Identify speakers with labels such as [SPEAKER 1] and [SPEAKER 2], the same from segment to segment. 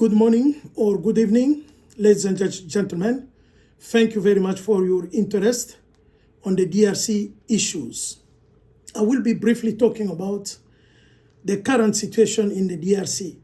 [SPEAKER 1] Good morning or good evening, ladies and gentlemen. Thank you very much for your interest on the DRC issues. I will be briefly talking about the current situation in the DRC.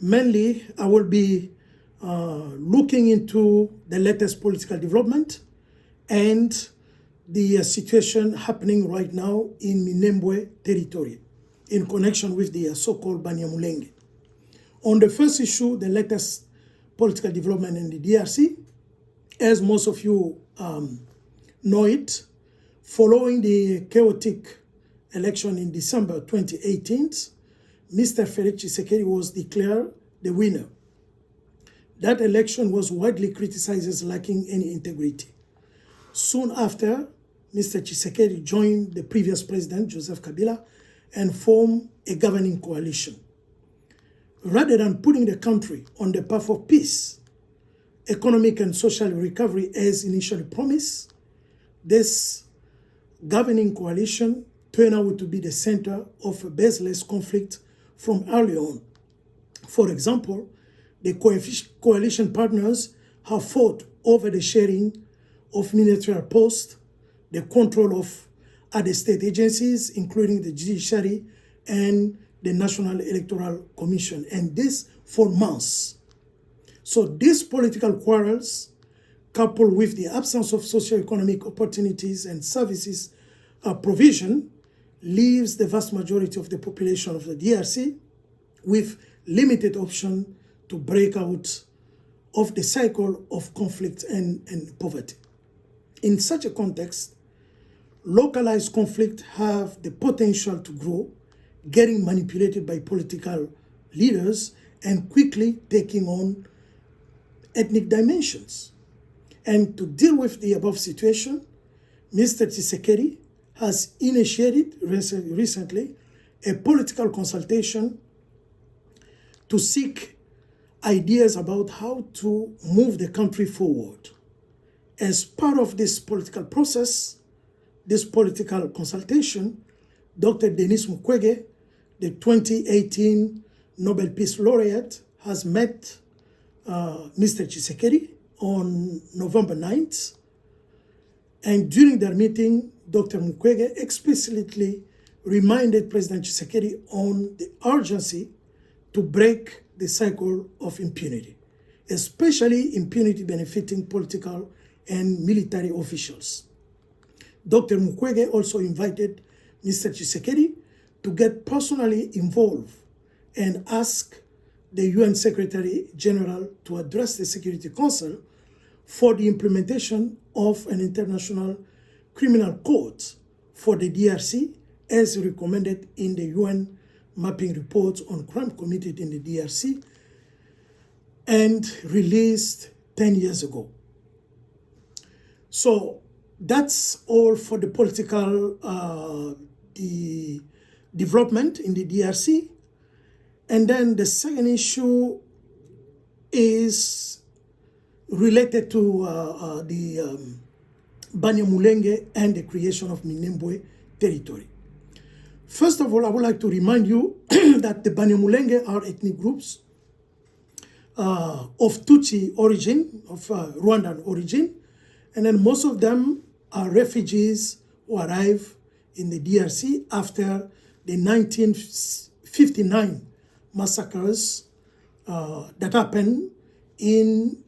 [SPEAKER 1] Mainly, I will be looking into the latest political development and the situation happening right now in Minembwe territory in connection with the so-called Baniam Mulenge. On the first issue, the latest political development in the DRC, as most of you know it, following the chaotic election in December 2018, Mr. Felix Tshisekedi was declared the winner. That election was widely criticized as lacking any integrity. Soon after, Mr. Tshisekedi joined the previous president, Joseph Kabila, and formed a governing coalition. Rather than putting the country on the path of peace, economic and social recovery as initially promised, this governing coalition turned out to be the center of a baseless conflict from early on. For example, the coalition partners have fought over the sharing of ministerial posts, the control of other state agencies, including the judiciary and the National Electoral Commission, and this for months. So these political quarrels, coupled with the absence of socio-economic opportunities and services provision, leaves the vast majority of the population of the DRC with limited option to break out of the cycle of conflict and poverty. In such a context, localized conflict have the potential to grow, getting manipulated by political leaders and quickly taking on ethnic dimensions. And to deal with the above situation, Mr. Tshisekedi has initiated recently a political consultation to seek ideas about how to move the country forward. As part of this political process, this political consultation, Dr. Denis Mukwege, the 2018 Nobel Peace Laureate, has met Mr. Tshisekedi on November 9th. And during their meeting, Dr. Mukwege explicitly reminded President Tshisekedi on the urgency to break the cycle of impunity, especially impunity benefiting political and military officials. Dr. Mukwege also invited Mr. Tshisekedi to get personally involved and ask the UN Secretary General to address the Security Council for the implementation of an international criminal court for the DRC as recommended in the UN mapping report on crime committed in the DRC and released 10 years ago. So that's all for the political development in the DRC. And then the second issue is related to the Baniam Mulenge and the creation of Minembwe territory. First of all, I would like to remind you that the Baniam Mulenge are ethnic groups of Tutsi origin, of Rwandan origin, and then most of them are refugees who arrived in the DRC after the 1959 massacres that happened in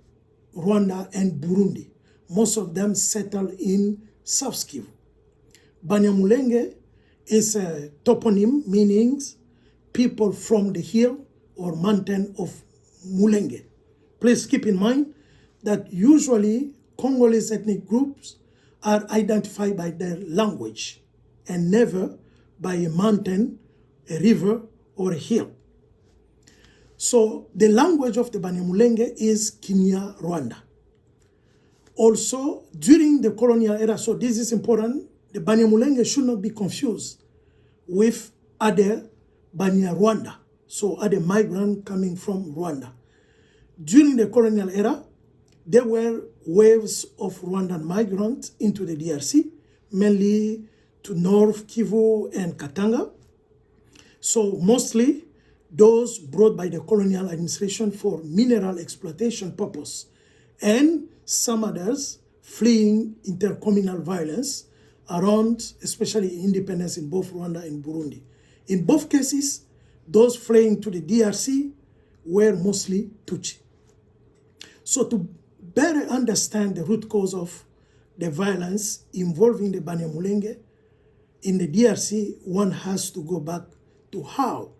[SPEAKER 1] Rwanda and Burundi. Most of them settled in South Kivu. Baniam Mulenge is a toponym meaning people from the hill or mountain of Mulenge. Please keep in mind that usually Congolese ethnic groups are identified by their language and never by a mountain, a river, or a hill. So the language of the Baniam Mulenge is Kinyarwanda. Also, during the colonial era, so this is important, the Baniam Mulenge should not be confused with other Banyarwanda, so other migrants coming from Rwanda. During the colonial era, there were waves of Rwandan migrants into the DRC, mainly to North Kivu and Katanga. So mostly those brought by the colonial administration for mineral exploitation purpose, and some others fleeing intercommunal violence around, especially independence in both Rwanda and Burundi. In both cases, those fleeing to the DRC were mostly Tutsi. So to better understand the root cause of the violence involving the Banyamulenge in the DRC, one has to go back to how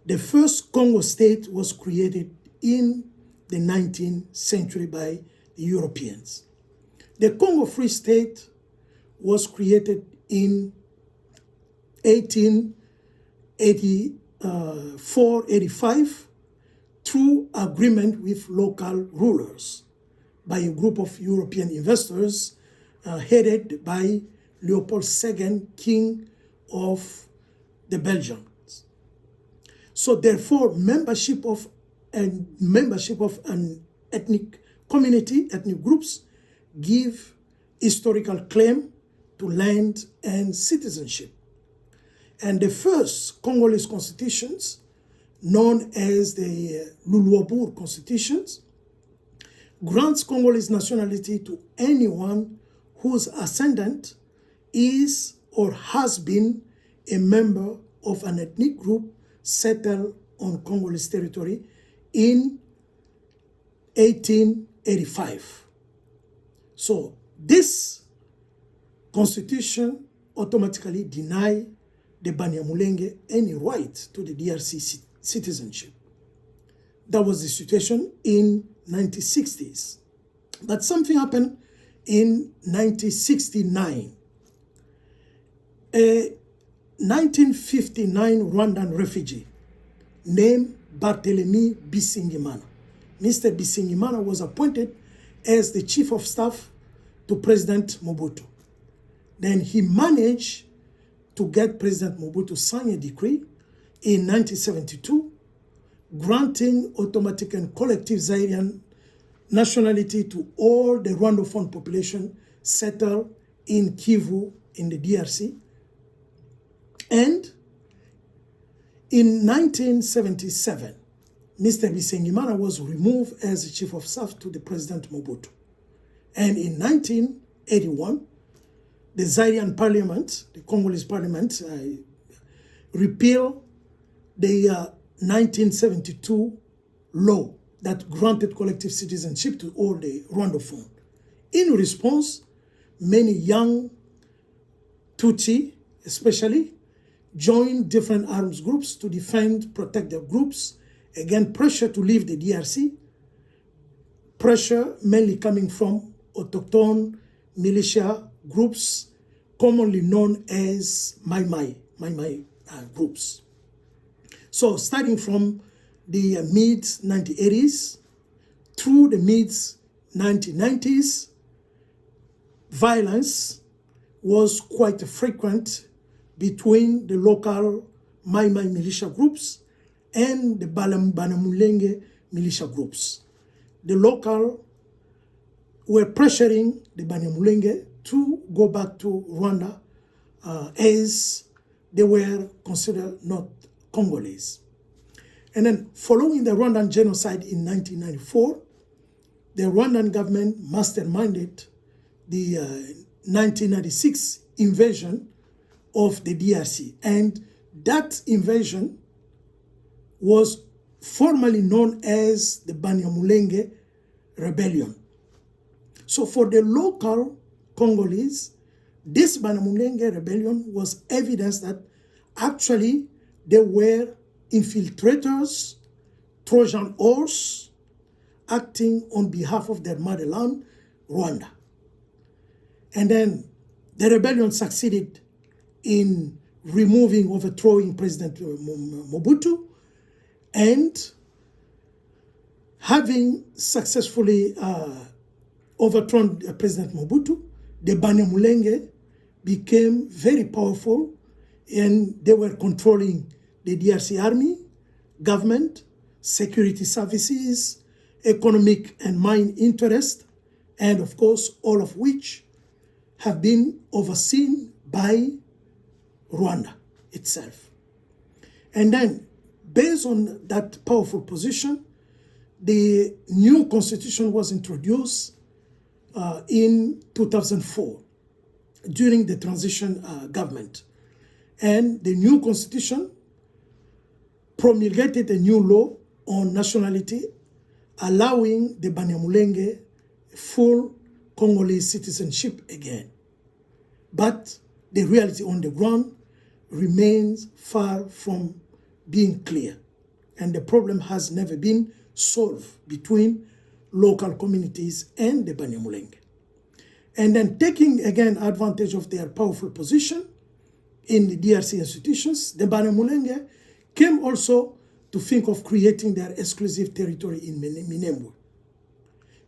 [SPEAKER 1] the first Congo state was created in the 19th century by the Europeans. The Congo Free State was created in 1884-85 through agreement with local rulers by a group of European investors headed by Leopold II, King of the Belgians. So therefore, membership of an ethnic community, ethnic groups, give historical claim to land and citizenship. And the first Congolese constitutions, known as the Luluabur constitutions, grants Congolese nationality to anyone whose ascendant is or has been a member of an ethnic group settled on Congolese territory in 1885. So this constitution automatically denied the Banyamulenge any right to the DRC citizenship. That was the situation in 1960s. But something happened in 1969. A 1959 Rwandan refugee named Barthélemy Bisingimana. Mr. Bisingimana was appointed as the chief of staff to President Mobutu. Then he managed to get President Mobutu to sign a decree in 1972 granting automatic and collective Zairian nationality to all the Rwandophone population settled in Kivu in the DRC. And in 1977, Mr. Bisengimana was removed as the chief of staff to the President Mobutu. And in 1981, the Zairian parliament, the Congolese parliament, repealed the 1972 law that granted collective citizenship to all the Rwandophone. In response, many young Tutsi, especially, joined different arms groups to defend, protect their groups, again, pressure to leave the DRC, pressure mainly coming from autochthone militia groups, commonly known as Mai Mai groups. So starting from the mid-1980s through the mid-1990s, violence was quite frequent between the local Mai Mai militia groups and the Banyamulenge militia groups. The local were pressuring the Banyamulenge to go back to Rwanda as they were considered not Congolese. And then following the Rwandan genocide in 1994, the Rwandan government masterminded the 1996 invasion of the DRC. And that invasion was formally known as the Banyamulenge Rebellion. So for the local Congolese, this Banyamulenge Rebellion was evidence that actually they were infiltrators, Trojan horse, acting on behalf of their motherland, Rwanda. And then the rebellion succeeded in overthrowing President Mobutu, and having successfully overthrown President Mobutu, the Banyamulenge became very powerful, and they were controlling the DRC army, government, security services, economic and mine interest, and of course, all of which have been overseen by Rwanda itself. And then Based on that powerful position, the new constitution was introduced in 2004 during the transition government. And the new constitution promulgated a new law on nationality, allowing the Banyamulenge full Congolese citizenship again. But the reality on the ground remains far from being clear, and the problem has never been solved between local communities and the Banyamulenge. And then taking again advantage of their powerful position in the DRC institutions, the Banyamulenge came also to think of creating their exclusive territory in Minembwe.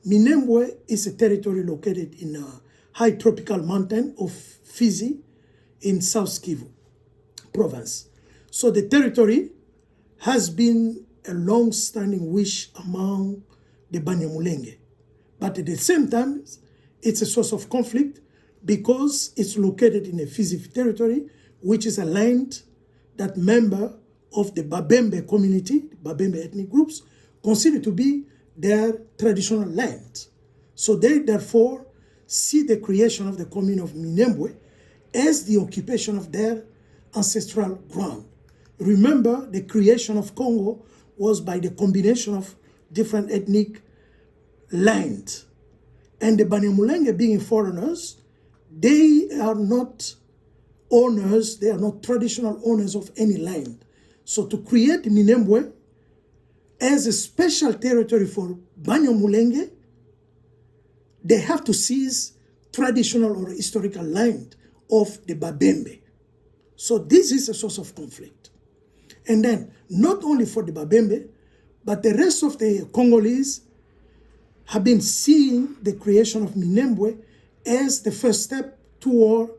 [SPEAKER 1] Minembwe is a territory located in a high tropical mountain of Fizi in South Kivu province. So the territory has been a long-standing wish among the Banyamulenge. But at the same time, it's a source of conflict because it's located in a Fizi territory, which is a land that members of the Babembe community, Babembe ethnic groups, consider to be their traditional land. So they therefore see the creation of the commune of Minembwe as the occupation of their ancestral ground. Remember, the creation of Congo was by the combination of different ethnic land. And the Banyamulenge being foreigners, they are not owners, they are not traditional owners of any land. So to create Minembwe as a special territory for Banyamulenge, they have to seize traditional or historical land of the Babembe. So this is a source of conflict. And then, not only for the Babembe, but the rest of the Congolese have been seeing the creation of Minembwe as the first step toward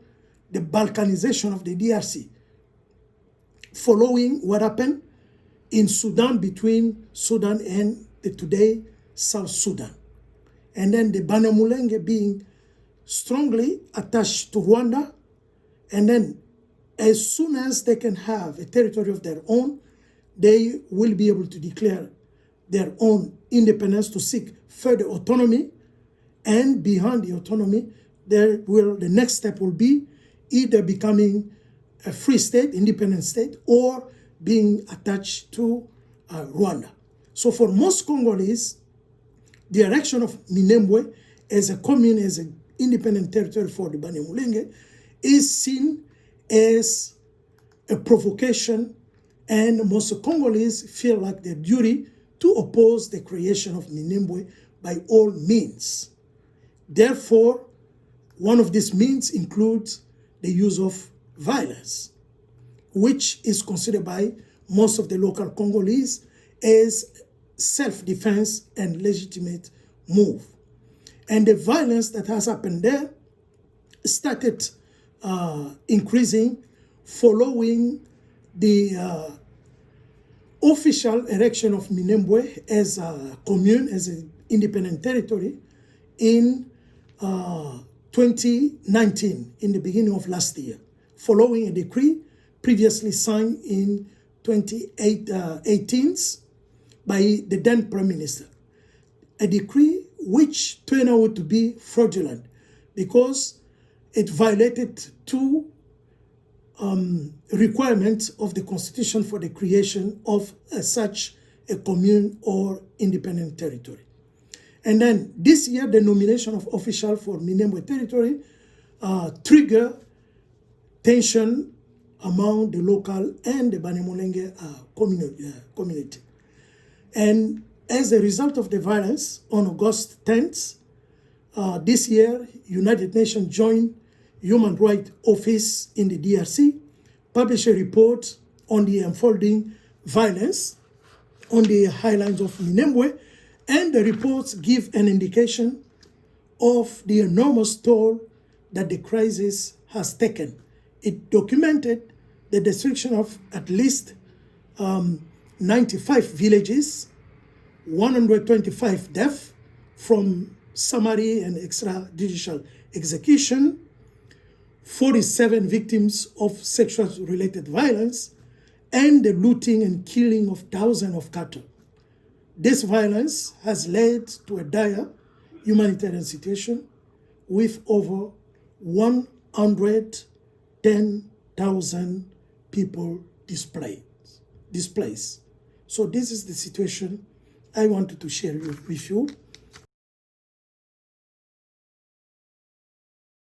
[SPEAKER 1] the Balkanization of the DRC, following what happened in Sudan between Sudan and the today South Sudan. And then the Banyamulenge being strongly attached to Rwanda, and then as soon as they can have a territory of their own, they will be able to declare their own independence to seek further autonomy. And beyond the autonomy, the next step will be either becoming a free state, independent state, or being attached to Rwanda. So for most Congolese, the erection of Minembwe as a commune, as an independent territory for the Banyamulenge, is seen as a provocation, and most Congolese feel like their duty to oppose the creation of Minembwe by all means. Therefore, one of these means includes the use of violence, which is considered by most of the local Congolese as self-defense and legitimate move. And the violence that has happened there started increasing following the official erection of Minembwe as a commune, as an independent territory in 2019, in the beginning of last year, following a decree previously signed in 2018 by the then Prime Minister. A decree which turned out to be fraudulent because it violated two requirements of the Constitution for the creation of such a commune or independent territory. And then this year, the nomination of official for Minembwe territory triggered tension among the local and the Banyamulenge community. And as a result of the violence, on August 10th, this year, United Nations Joint Human Rights Office in the DRC published a report on the unfolding violence on the highlands of Minembwe, and the reports give an indication of the enormous toll that the crisis has taken. It documented the destruction of at least 95 villages, 125 deaths from summary and extrajudicial execution, 47 victims of sexual-related violence, and the looting and killing of thousands of cattle. This violence has led to a dire humanitarian situation with over 110,000 people displaced. So this is the situation I wanted to share with you.